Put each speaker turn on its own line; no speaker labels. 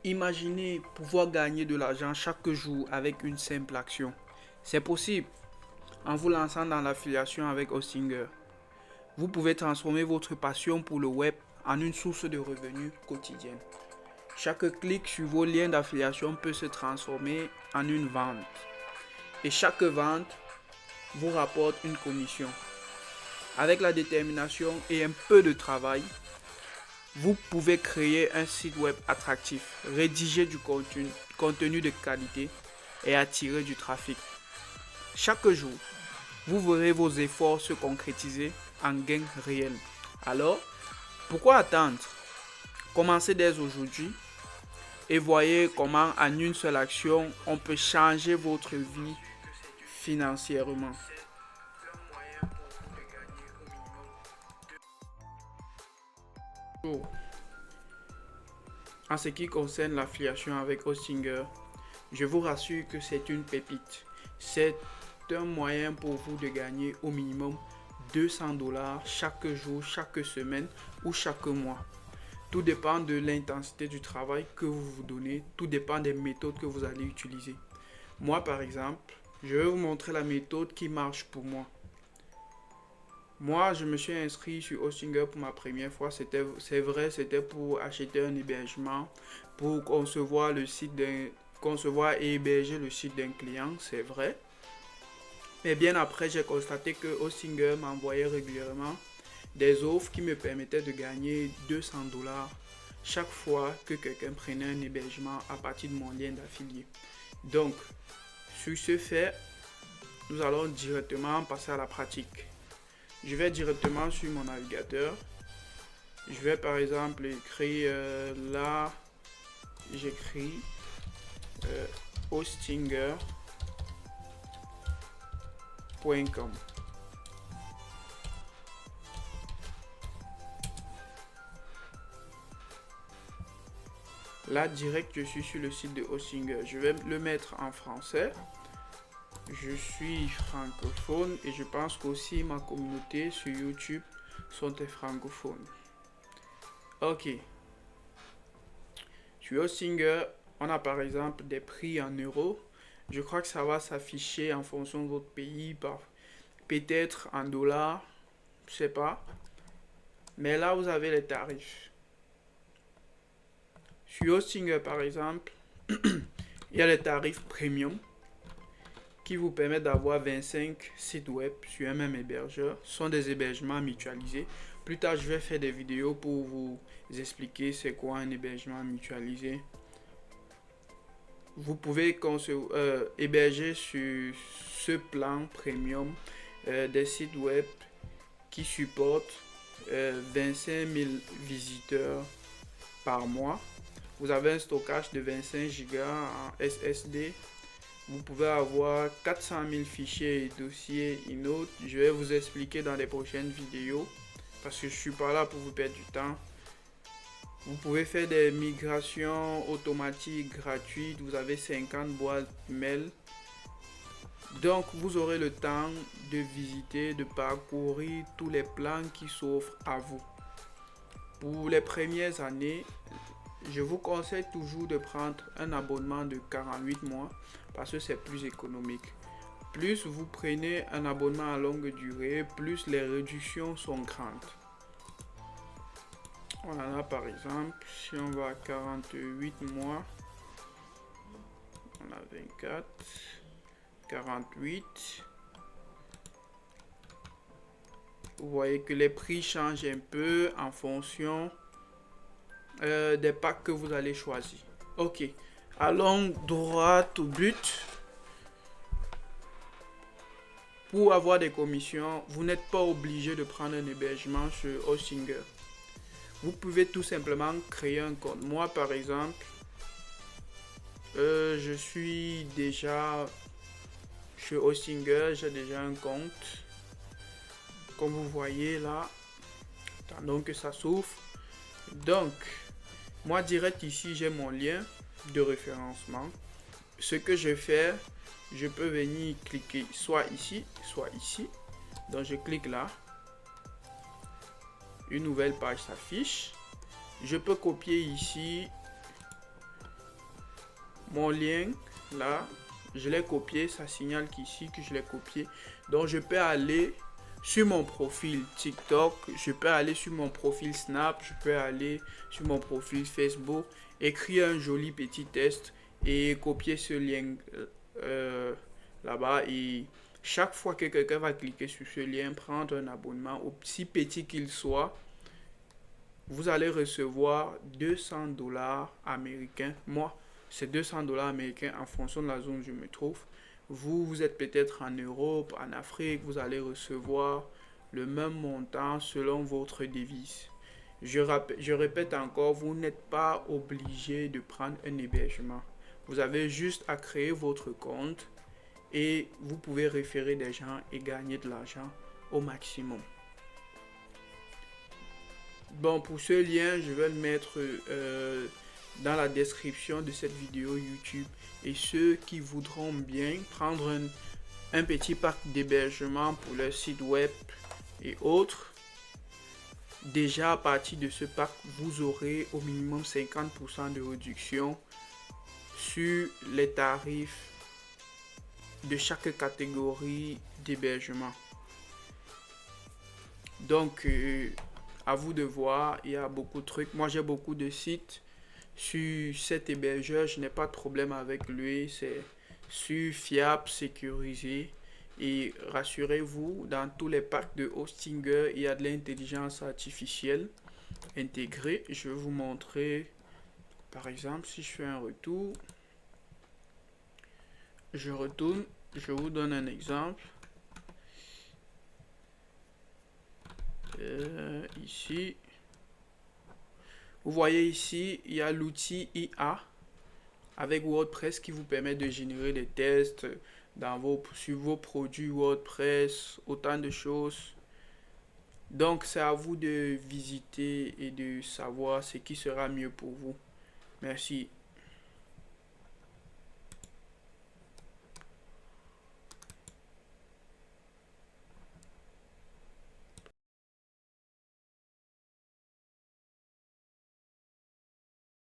Imaginez pouvoir gagner de l'argent chaque jour avec une simple action. C'est possible en vous lançant dans l'affiliation avec Hostinger. Vous pouvez transformer votre passion pour le web en une source de revenus quotidienne. Chaque clic sur vos liens d'affiliation peut se transformer en une vente. Et chaque vente vous rapporte une commission. Avec la détermination et un peu de travail, vous pouvez créer un site web attractif, rédiger du contenu de qualité et attirer du trafic. Chaque jour, vous verrez vos efforts se concrétiser en gains réels. Alors, pourquoi attendre? Commencez dès aujourd'hui et voyez comment en une seule action, on peut changer votre vie financièrement. En ce qui concerne l'affiliation avec Hostinger, je vous rassure que c'est une pépite. C'est un moyen pour vous de gagner au minimum 200 $ chaque jour, chaque semaine ou chaque mois. Tout dépend de l'intensité du travail que vous vous donnez, tout dépend des méthodes que vous allez utiliser. Moi par exemple, je vais vous montrer la méthode qui marche pour moi. Moi, je me suis inscrit sur Hostinger pour ma première fois. C'est vrai, c'était pour acheter un hébergement, pour concevoir et héberger le site d'un client, c'est vrai. Mais bien après, j'ai constaté que Hostinger m'envoyait régulièrement des offres qui me permettaient de gagner 200 $ chaque fois que quelqu'un prenait un hébergement à partir de mon lien d'affilié. Donc, sur ce fait, nous allons directement passer à la pratique. Je vais directement sur mon navigateur. Je vais par exemple écrire là, j'écris hostinger.com. Là, direct, je suis sur le site de Hostinger. Je vais le mettre en français. Je suis francophone et je pense qu'aussi ma communauté sur YouTube sont des francophones. Ok. Sur Hostinger, on a par exemple des prix en euros. Je crois que ça va s'afficher en fonction de votre pays, peut-être en dollars, je sais pas. Mais là, vous avez les tarifs. Sur Hostinger, par exemple, il y a les tarifs premium qui vous permettent d'avoir 25 sites web sur un même hébergeur. Ce sont des hébergements mutualisés. Plus tard, je vais faire des vidéos pour vous expliquer c'est quoi un hébergement mutualisé. Vous pouvez héberger sur ce plan premium des sites web qui supportent 25 000 visiteurs par mois. Vous avez un stockage de 25 Go en SSD. Vous pouvez avoir 400 000 fichiers et dossiers inode. Je vais vous expliquer dans les prochaines vidéos parce que je ne suis pas là pour vous perdre du temps. Vous pouvez faire des migrations automatiques gratuites. Vous avez 50 boîtes mail. Donc vous aurez le temps de visiter, de parcourir tous les plans qui s'offrent à vous. Pour les premières années, je vous conseille toujours de prendre un abonnement de 48 mois parce que c'est plus économique. Plus vous prenez un abonnement à longue durée, plus les réductions sont grandes. Voilà, par exemple, si on va à 48 mois, on a 24, 48. Vous voyez que les prix changent un peu en fonction des packs que vous allez choisir. Ok, allons droit au but. Pour avoir des commissions, vous n'êtes pas obligé de prendre un hébergement sur Hostinger. Vous pouvez tout simplement créer un compte. Moi par exemple, je suis déjà chez Hostinger, j'ai déjà un compte. Comme vous voyez là, attendons que ça s'ouvre. Donc, moi direct ici, j'ai mon lien de référencement. Ce que je fais, je peux venir cliquer soit ici, soit ici. Donc je clique là. Une nouvelle page s'affiche. Je peux copier ici mon lien là, je l'ai copié, ça signale qu'ici que je l'ai copié. Donc je peux aller sur mon profil TikTok, je peux aller sur mon profil Snap, je peux aller sur mon profil Facebook, écrire un joli petit test et copier ce lien là-bas. Et chaque fois que quelqu'un va cliquer sur ce lien, prendre un abonnement, aussi petit qu'il soit, vous allez recevoir 200 dollars américains. Moi, c'est 200 dollars américains en fonction de la zone où je me trouve. Vous, vous êtes peut-être en Europe, en Afrique, vous allez recevoir le même montant selon votre devise. Je répète encore, vous n'êtes pas obligé de prendre un hébergement. Vous avez juste à créer votre compte et vous pouvez référer des gens et gagner de l'argent au maximum. Bon, pour ce lien, je vais le mettre dans la description de cette vidéo YouTube. Et ceux qui voudront bien prendre un petit pack d'hébergement pour leur site web et autres, déjà à partir de ce pack, vous aurez au minimum 50% de réduction sur les tarifs de chaque catégorie d'hébergement. Donc, à vous de voir, il y a beaucoup de trucs. Moi, j'ai beaucoup de sites sur cet hébergeur, je n'ai pas de problème avec lui. C'est sûr, fiable, sécurisé. Et rassurez-vous, dans tous les packs de Hostinger, il y a de l'intelligence artificielle intégrée. Je vais vous montrer, par exemple, si je fais un retour, je retourne, je vous donne un exemple. Ici, vous voyez ici, il y a l'outil IA avec WordPress qui vous permet de générer des tests sur vos produits WordPress, autant de choses. Donc, c'est à vous de visiter et de savoir ce qui sera mieux pour vous. Merci.